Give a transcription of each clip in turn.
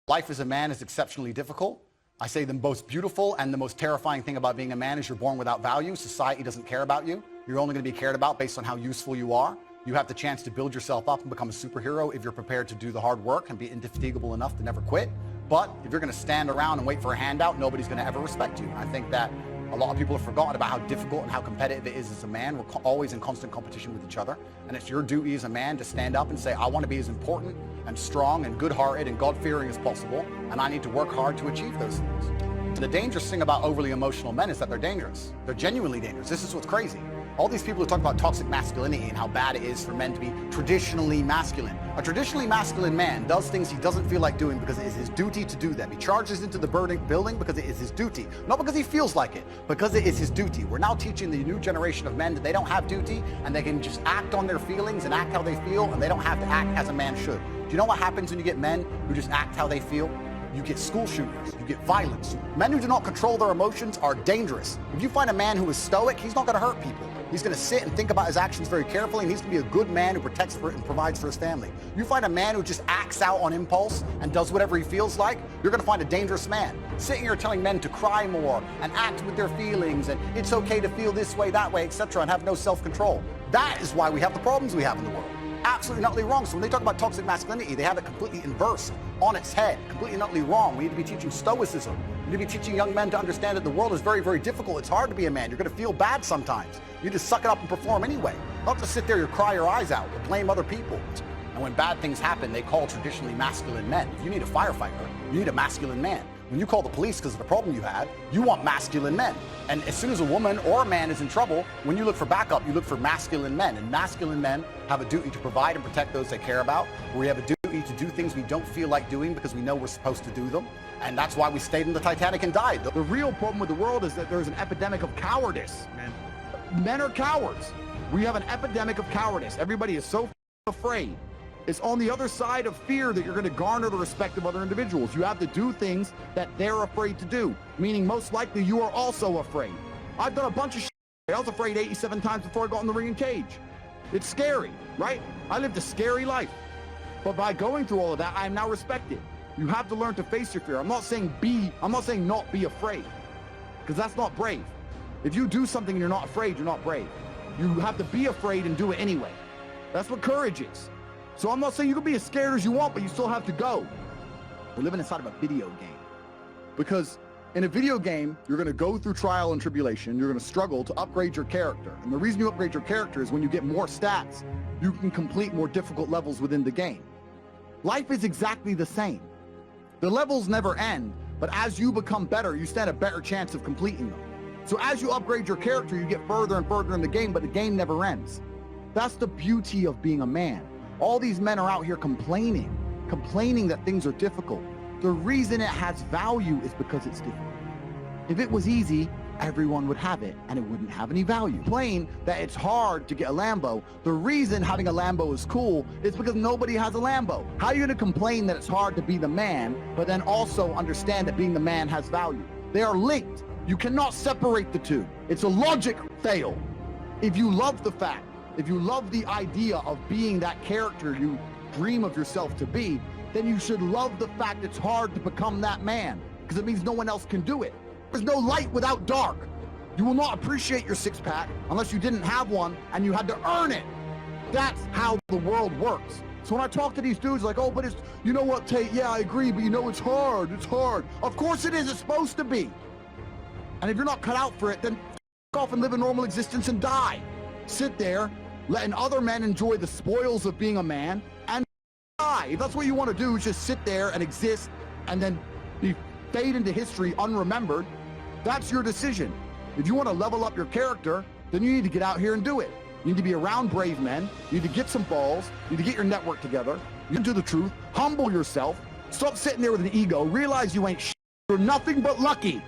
Life as a man is exceptionally difficult. I say the most beautiful and the most terrifying thing about being a man is you're born without value. Society doesn't care about you. You're only going to be cared about based on how useful you are. You have the chance to build yourself up and become a superhero if you're prepared to do the hard work and be indefatigable enough to never quit. But if you're going to stand around and wait for a handout, nobody's going to ever respect you. And I think that a lot of people have forgotten about how difficult and how competitive it is as a man. We're always in constant competition with each other. And it's your duty as a man to stand up and say, I want to be as important and strong and good-hearted and God-fearing as possible, and I need to work hard to achieve those things. And the dangerous thing about overly emotional men is that they're dangerous. They're genuinely dangerous. This is what's crazy. All these people who talk about toxic masculinity and how bad it is for men to be traditionally masculine. A traditionally masculine man does things he doesn't feel like doing because it is his duty to do them. He charges into the building because it is his duty. Not because he feels like it, because it is his duty. We're now teaching the new generation of men that they don't have duty and they can just act on their feelings and act how they feel, and they don't have to act as a man should. Do you know what happens when you get men who just act how they feel? You get school shooters, you get violence. Men who do not control their emotions are dangerous. If you find a man who is stoic, he's not going to hurt people. He's going to sit and think about his actions very carefully, and he's going to be a good man who protects and provides for his family. You find a man who just acts out on impulse and does whatever he feels like, you're going to find a dangerous man. Sitting here telling men to cry more and act with their feelings and it's okay to feel this way, that way, etc., and have no self-control. That is why we have the problems we have in the world. Absolutely and utterly wrong. So when they talk about toxic masculinity, they have it completely inverse, on its head, completely and utterly wrong. We need to be teaching stoicism. We need to be teaching young men to understand that the world is very, very difficult. It's hard to be a man. You're going to feel bad sometimes. You just suck it up and perform anyway. Not to sit there and cry your eyes out or blame other people. And when bad things happen, they call traditionally masculine men. If you need a firefighter, you need a masculine man. When you call the police because of the problem you had, you want masculine men. And as soon as a woman or a man is in trouble, when you look for backup, you look for masculine men. And masculine men have a duty to provide and protect those they care about. We have a duty to do things we don't feel like doing because we know we're supposed to do them. And that's why we stayed in the Titanic and died. The real problem with the world is that there's an epidemic of cowardice, man. Men are cowards. We have an epidemic of cowardice. Everybody is so afraid. It's on the other side of fear that you're going to garner the respect of other individuals. You have to do things that they're afraid to do, meaning most likely you are also afraid. I've done a bunch of shit. I was afraid 87 times before I got in the ring and cage. It's scary, right? I lived a scary life. But by going through all of that, I am now respected. You have to learn to face your fear. I'm not saying not be afraid, because that's not brave. If you do something and you're not afraid, you're not brave. You have to be afraid and do it anyway. That's what courage is. So I'm not saying you can be as scared as you want, but you still have to go. We're living inside of a video game. Because in a video game, you're going to go through trial and tribulation. You're going to struggle to upgrade your character. And the reason you upgrade your character is when you get more stats, you can complete more difficult levels within the game. Life is exactly the same. The levels never end, but as you become better, you stand a better chance of completing them. So as you upgrade your character, you get further and further in the game, but the game never ends. That's the beauty of being a man. All these men are out here complaining that things are difficult. The reason it has value is because it's difficult. If it was easy, everyone would have it and it wouldn't have any value. Complain that it's hard to get a Lambo. The reason having a Lambo is cool is because nobody has a Lambo. How are you going to complain that it's hard to be the man, but then also understand that being the man has value? They are linked. You cannot separate the two. It's a logic fail. If you love the fact, if you love the idea of being that character you dream of yourself to be, then you should love the fact it's hard to become that man, because it means no one else can do it. There's no light without dark. You will not appreciate your six-pack unless you didn't have one and you had to earn it. That's how the world works. So when I talk to these dudes like, oh, but it's, you know what, Tate, yeah, I agree, but you know, it's hard. Of course it is, it's supposed to be. And if you're not cut out for it, then f off and live a normal existence and die. Sit there, letting other men enjoy the spoils of being a man, and die. If that's what you want to do, is just sit there and exist and then fade into history unremembered, that's your decision. If you want to level up your character, then you need to get out here and do it. You need to be around brave men. You need to get some balls. You need to get your network together. You need to do the truth. Humble yourself. Stop sitting there with an ego. Realize you ain't shit. You're nothing but lucky.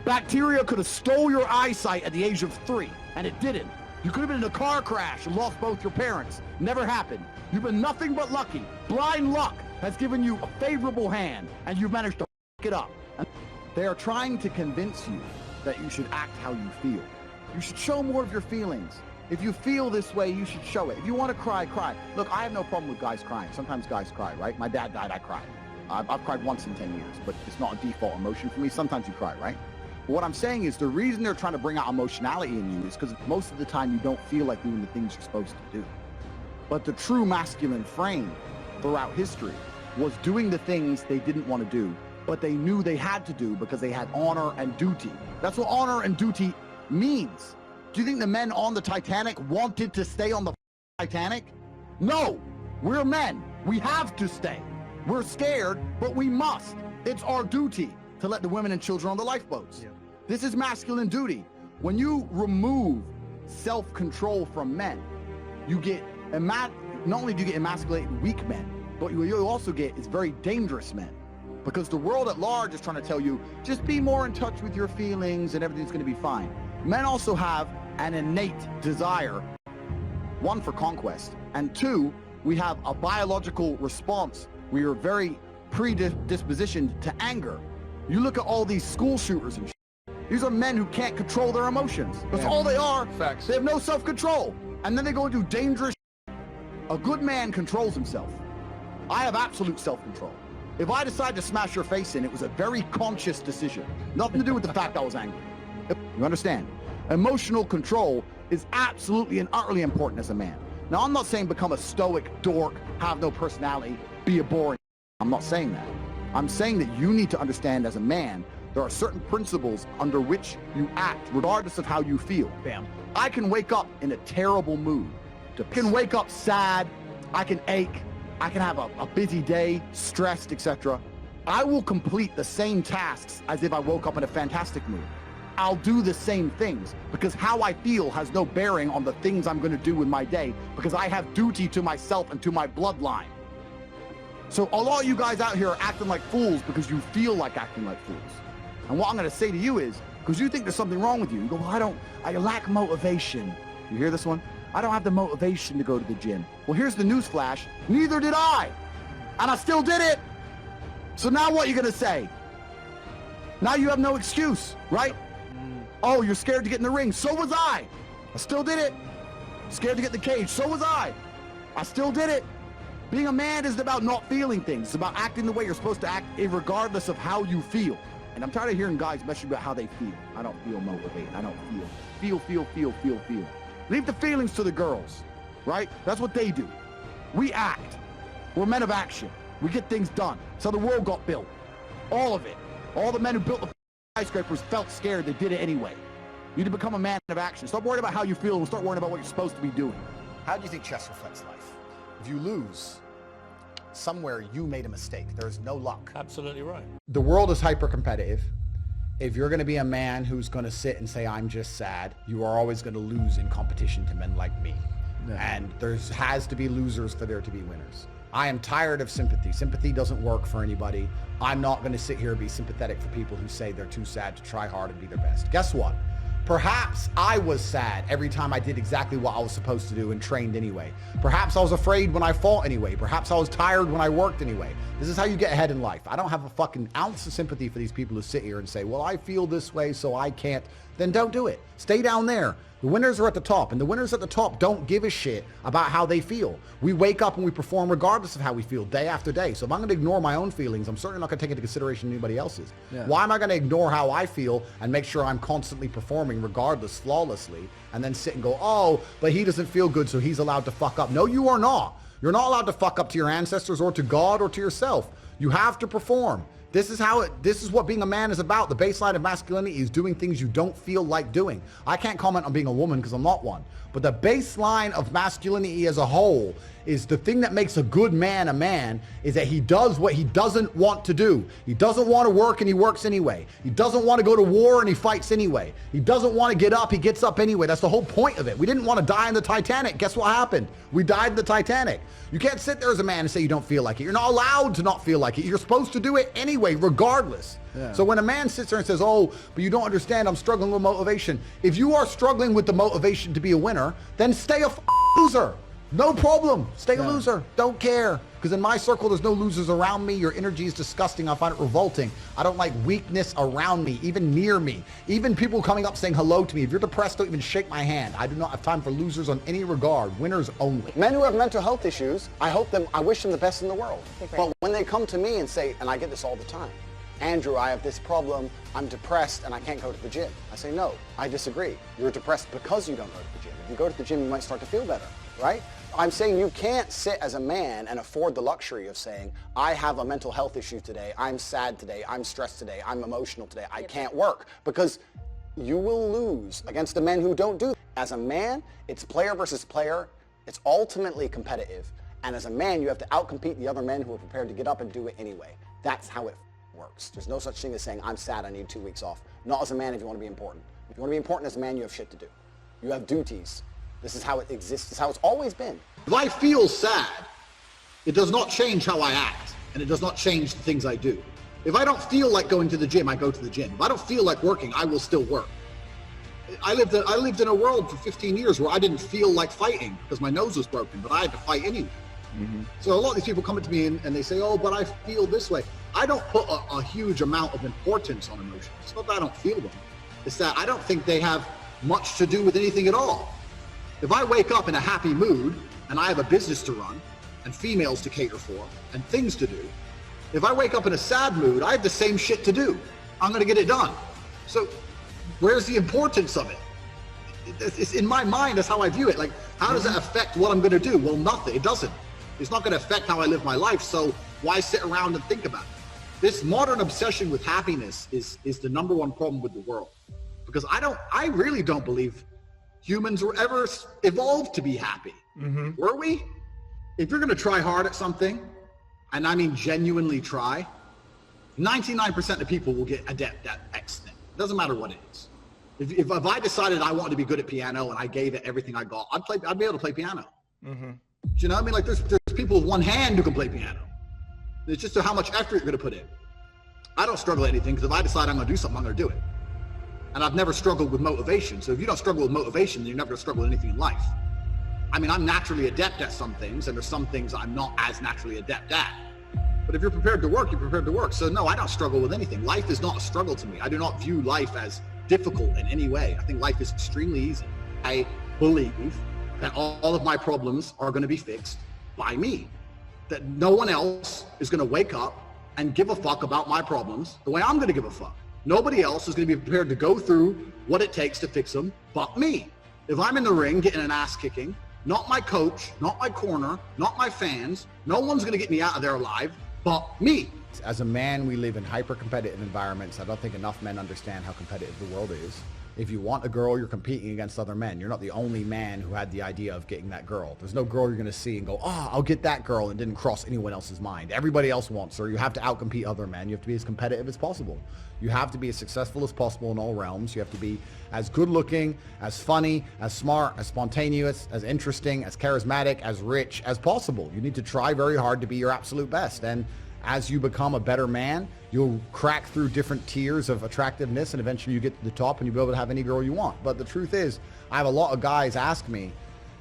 Bacteria could have stole your eyesight at the age of 3, and it didn't. You could have been in a car crash and lost both your parents. Never happened. You've been nothing but lucky. Blind luck has given you a favorable hand, and you've managed to f it up. And they are trying to convince you that you should act how you feel. You should show more of your feelings. If you feel this way, you should show it. If you want to cry, cry. Look, I have no problem with guys crying. Sometimes guys cry, right? My dad died, I cried. I've cried once in 10 years, but it's not a default emotion for me. Sometimes you cry, right? But what I'm saying is the reason they're trying to bring out emotionality in you is because most of the time you don't feel like doing the things you're supposed to do. But the true masculine frame throughout history was doing the things they didn't want to do, but they knew they had to do because they had honor and duty. That's what honor and duty means. Do you think the men on the Titanic wanted to stay on the Titanic? No, we're men. We have to stay. We're scared, but we must. It's our duty to let the women and children on the lifeboats. Yeah. This is masculine duty. When you remove self-control from men, you get, not only do you get emasculated weak men, but what you also get is very dangerous men. Because the world at large is trying to tell you, just be more in touch with your feelings and everything's going to be fine. Men also have an innate desire, one, for conquest, and two, we have a biological response. We are very predispositioned to anger. You look at all these school shooters and shit. These are men who can't control their emotions. That's all they are. Facts. They have no self-control. And then they go and do dangerous shit. A good man controls himself. I have absolute self-control. If I decide to smash your face in, it was a very conscious decision. Nothing to do with the fact I was angry. You understand? Emotional control is absolutely and utterly important as a man. Now, I'm not saying become a stoic dork, have no personality, be a boring. I'm not saying that. I'm saying that you need to understand as a man, there are certain principles under which you act, regardless of how you feel. Bam. I can wake up in a terrible mood. I can wake up sad. I can ache. I can have a busy day, stressed, etc. I will complete the same tasks as if I woke up in a fantastic mood. I'll do the same things because how I feel has no bearing on the things I'm going to do in my day because I have duty to myself and to my bloodline. So a lot of you guys out here are acting like fools because you feel like acting like fools. And what I'm going to say to you is, because you think there's something wrong with you, you go, well, I lack motivation. You hear this one? I don't have the motivation to go to the gym. Well, here's the news flash. Neither did I. And I still did it. So now what are you going to say? Now you have no excuse, right? Oh, you're scared to get in the ring. So was I. I still did it. Scared to get in the cage. So was I. I still did it. Being a man isn't about not feeling things. It's about acting the way you're supposed to act, regardless of how you feel. And I'm tired of hearing guys messing about how they feel. I don't feel motivated. I don't feel. Feel. Leave the feelings to the girls, right? That's what they do. We act. We're men of action. We get things done. That's how the world got built. All of it. All the men who built the skyscrapers felt scared. They did it anyway. You need to become a man of action. Stop worrying about how you feel and start worrying about what you're supposed to be doing. How do you think chess reflects life? If you lose, somewhere you made a mistake. There's no luck. Absolutely right. The world is hyper competitive. If you're going to be a man who's going to sit and say, I'm just sad, you are always going to lose in competition to men like me. Yeah. And there has to be losers for there to be winners. I am tired of sympathy. Sympathy doesn't work for anybody. I'm not going to sit here and be sympathetic for people who say they're too sad to try hard and be their best. Guess what? Perhaps I was sad every time I did exactly what I was supposed to do and trained anyway. Perhaps I was afraid when I fought anyway. Perhaps I was tired when I worked anyway. This is how you get ahead in life. I don't have a fucking ounce of sympathy for these people who sit here and say, well, I feel this way, so I can't. Then don't do it. Stay down there. The winners are at the top, and the winners at the top don't give a shit about how they feel. We wake up and we perform regardless of how we feel day after day. So if I'm going to ignore my own feelings, I'm certainly not going to take into consideration anybody else's. Yeah. Why am I going to ignore how I feel and make sure I'm constantly performing regardless, flawlessly, and then sit and go, oh, but he doesn't feel good, so he's allowed to fuck up. No, you are not. You're not allowed to fuck up to your ancestors or to God or to yourself. You have to perform. This is what being a man is about. The baseline of masculinity is doing things you don't feel like doing. I can't comment on being a woman because I'm not one. But the baseline of masculinity as a whole is the thing that makes a good man a man is that he does what he doesn't want to do. He doesn't want to work and he works anyway. He doesn't want to go to war and he fights anyway. He doesn't want to get up, he gets up anyway. That's the whole point of it. We didn't want to die in the Titanic. Guess what happened? We died in the Titanic. You can't sit there as a man and say you don't feel like it. You're not allowed to not feel like it. You're supposed to do it anyway, regardless. Yeah. So when a man sits there and says, oh, but you don't understand, I'm struggling with motivation. If you are struggling with the motivation to be a winner, then stay a loser. No problem. Stay a loser. Don't care. Because in my circle, there's no losers around me. Your energy is disgusting. I find it revolting. I don't like weakness around me, even near me. Even people coming up saying hello to me. If you're depressed, don't even shake my hand. I do not have time for losers on any regard. Winners only. Men who have mental health issues, I wish them the best in the world. But when they come to me and say, and I get this all the time, Andrew, I have this problem, I'm depressed and I can't go to the gym. I say, no, I disagree. You're depressed because you don't go to the gym. If you go to the gym, you might start to feel better, right? I'm saying you can't sit as a man and afford the luxury of saying, I have a mental health issue today, I'm sad today, I'm stressed today, I'm emotional today, I can't work, because you will lose against the men who don't do that. As a man, it's player versus player. It's ultimately competitive. And as a man, you have to outcompete the other men who are prepared to get up and do it anyway. That's how it works. There's no such thing as saying, I'm sad, I need 2 weeks off. Not as a man if you want to be important. If you want to be important as a man, you have shit to do. You have duties. This is how it exists. This is how it's always been. If I feel sad, it does not change how I act, and it does not change the things I do. If I don't feel like going to the gym, I go to the gym. If I don't feel like working, I will still work. I lived in a world for 15 years where I didn't feel like fighting because my nose was broken, but I had to fight anyway. Mm-hmm. So a lot of these people come up to me and they say, oh, but I feel this way. I don't put a huge amount of importance on emotions. It's not that I don't feel them. It's that I don't think they have much to do with anything at all. If I wake up in a happy mood and I have a business to run and females to cater for and things to do, if I wake up in a sad mood, I have the same shit to do. I'm going to get it done. So where's the importance of it? It's in my mind, that's how I view it. Like, how does that affect what I'm going to do? Well, nothing. It doesn't. It's not going to affect how I live my life. So why sit around and think about it? This modern obsession with happiness is the number one problem with the world. Because I really don't believe humans were ever evolved to be happy. Mm-hmm. Were we? If you're going to try hard at something, and I mean genuinely try, 99% of people will get adept at X thing. It doesn't matter what it is. If I decided I wanted to be good at piano and I gave it everything I got, I'd be able to play piano. Mm-hmm. Do you know what I mean? Like there's people with one hand who can play piano. It's just how much effort you're going to put in. I don't struggle at anything because if I decide I'm going to do something, I'm going to do it. And I've never struggled with motivation. So if you don't struggle with motivation, then you're never going to struggle with anything in life. I mean, I'm naturally adept at some things, and there's some things I'm not as naturally adept at. But if you're prepared to work, you're prepared to work. So no, I don't struggle with anything. Life is not a struggle to me. I do not view life as difficult in any way. I think life is extremely easy. I believe that all of my problems are going to be fixed by me. That no one else is going to wake up and give a fuck about my problems the way I'm going to give a fuck. Nobody else is going to be prepared to go through what it takes to fix them but me. If I'm in the ring getting an ass kicking, not my coach, not my corner, not my fans, no one's going to get me out of there alive but me. As a man, we live in hyper-competitive environments. I don't think enough men understand how competitive the world is. If you want a girl, you're competing against other men. You're not the only man who had the idea of getting that girl. There's no girl you're going to see and go, oh, I'll get that girl, and didn't cross anyone else's mind. Everybody else wants her. You have to outcompete other men. You have to be as competitive as possible. You have to be as successful as possible in all realms. You have to be as good looking, as funny, as smart, as spontaneous, as interesting, as charismatic, as rich as possible. You need to try very hard to be your absolute best. And as you become a better man, you'll crack through different tiers of attractiveness, and eventually you get to the top and you'll be able to have any girl you want. But the truth is, I have a lot of guys ask me,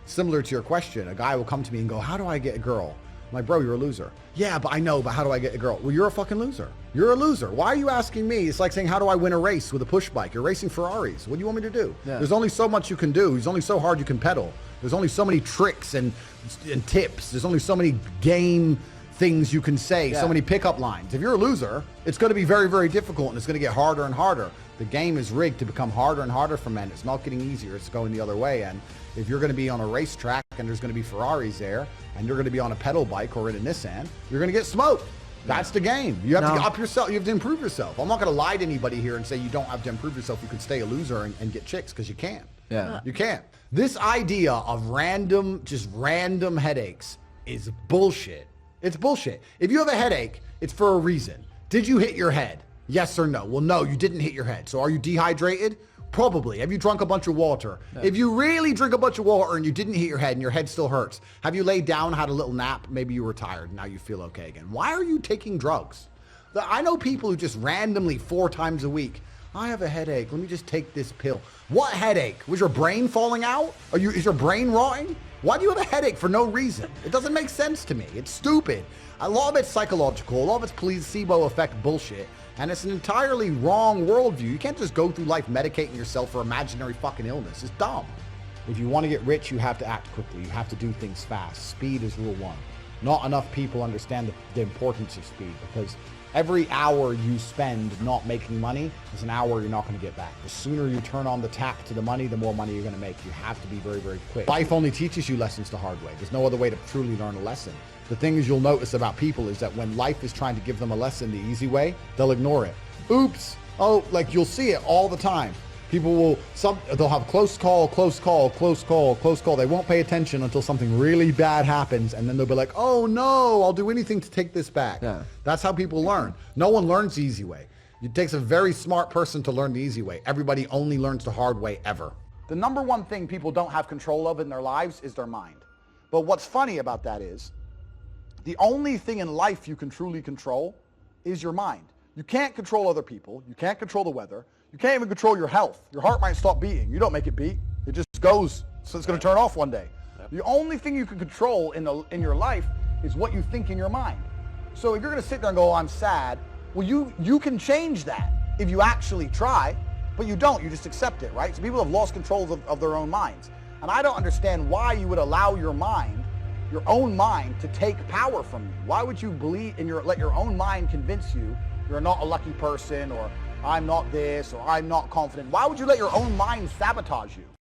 similar to your question, a guy will come to me and go, how do I get a girl? I'm like, bro, you're a loser. Yeah, but I know, but how do I get a girl? Well, you're a fucking loser. You're a loser. Why are you asking me? It's like saying, how do I win a race with a push bike? You're racing Ferraris. What do you want me to do? Yeah. There's only so much you can do. There's only so hard you can pedal. There's only so many tricks and tips. There's only so many game things you can say, so many pickup lines. If you're a loser, it's going to be very, very difficult, and it's going to get harder and harder. The game is rigged to become harder and harder for men. It's not getting easier. It's going the other way. And if you're going to be on a racetrack and there's going to be Ferraris there, and you're going to be on a pedal bike or in a Nissan, you're going to get smoked. That's the game. You have to up yourself. You have to improve yourself. I'm not going to lie to anybody here and say you don't have to improve yourself. You can stay a loser and get chicks, because you can't. Yeah. You can't. This idea of random headaches is bullshit. It's bullshit. If you have a headache, it's for a reason. Did you hit your head? Yes or no? Well, no, you didn't hit your head. So are you dehydrated? Probably. Have you drunk a bunch of water? Yeah. If you really drink a bunch of water and you didn't hit your head and your head still hurts, have you laid down, had a little nap? Maybe you were tired. Now you feel okay again. Why are you taking drugs? I know people who just randomly 4 times a week, I have a headache. Let me just take this pill. What headache? Was your brain falling out? Is your brain rotting? Why do you have a headache for no reason? It doesn't make sense to me. It's stupid. A lot of it's psychological. A lot of it's placebo effect bullshit. And it's an entirely wrong worldview. You can't just go through life medicating yourself for imaginary fucking illness. It's dumb. If you want to get rich, you have to act quickly. You have to do things fast. Speed is rule one. Not enough people understand the importance of speed, because every hour you spend not making money is an hour you're not going to get back. The sooner you turn on the tap to the money, the more money you're going to make. You have to be very, very quick. Life only teaches you lessons the hard way. There's no other way to truly learn a lesson. The thing is, you'll notice about people is that when life is trying to give them a lesson the easy way, they'll ignore it. Oops. Oh, like you'll see it all the time. People they'll have close call, close call, close call, close call. They won't pay attention until something really bad happens, and then they'll be like, oh no, I'll do anything to take this back. Yeah. That's how people learn. No one learns the easy way. It takes a very smart person to learn the easy way. Everybody only learns the hard way ever. The number one thing people don't have control of in their lives is their mind. But what's funny about that is, the only thing in life you can truly control is your mind. You can't control other people. You can't control the weather. You can't even control your health. Your heart might stop beating. You don't make it beat. It just goes. So it's going to turn off one day. Yep. The only thing you can control in your life is what you think in your mind. So if you're going to sit there and go, oh, I'm sad, well, you can change that if you actually try, but you don't. You just accept it, right? So people have lost control of their own minds. And I don't understand why you would allow your own mind, to take power from you. Why would you let your own mind convince you you're not a lucky person, or I'm not this, or I'm not confident? Why would you let your own mind sabotage you?